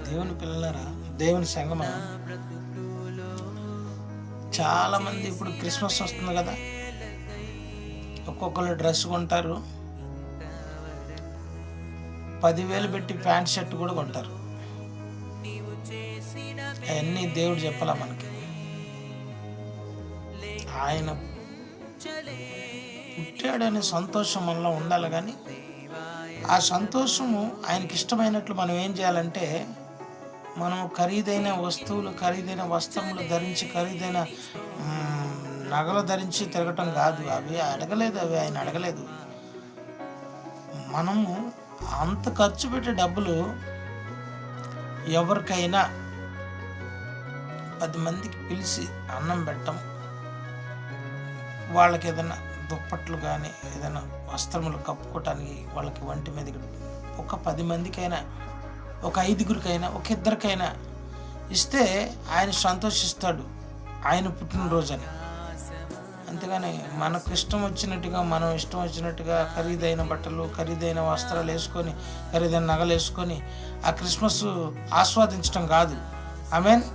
దేవుని పిల్లలరా, దేవుని సంగమా, చాలామంది ఇప్పుడు క్రిస్మస్ వస్తుంది కదా, ఒక్కొక్కరు డ్రెస్ కొంటారు, 10,000 పెట్టి ప్యాంట్ షర్ట్ కూడా కొంటారు. అవన్నీ దేవుడు చెప్పాలా మనకి. ఆయన పుట్టాడనే సంతోషం మనలో ఉండాలి, కానీ ఆ సంతోషము ఆయనకి ఇష్టమైనట్లు మనం ఏం చేయాలంటే, మనం ఖరీదైన వస్తువులు, ఖరీదైన వస్త్రములు ధరించి, ఖరీదైన నగలు ధరించి తిరగటం కాదు. అవి ఆయన అడగలేదు. మనము అంత ఖర్చు పెట్టే డబ్బులు ఎవరికైనా 10 మందికి పిలిచి అన్నం పెట్టం, వాళ్ళకి ఏదైనా దుప్పట్లు కానీ ఏదైనా వస్త్రములు కప్పుకోవటానికి వాళ్ళకి వంటి మీద ఒక 10 మందికైనా, ఒక 5గురికైనా, ఒక 2కైనా ఇస్తే ఆయన సంతోషిస్తాడు, ఆయన పుట్టినరోజని. అంతేగాని మనకు ఇష్టం వచ్చినట్టుగా, మనం ఇష్టం వచ్చినట్టుగా ఖరీదైన బట్టలు, ఖరీదైన వస్త్రాలు వేసుకొని, ఖరీదైన నగలు వేసుకొని ఆ క్రిస్మస్ ఆస్వాదించడం కాదు. ఆమేన్.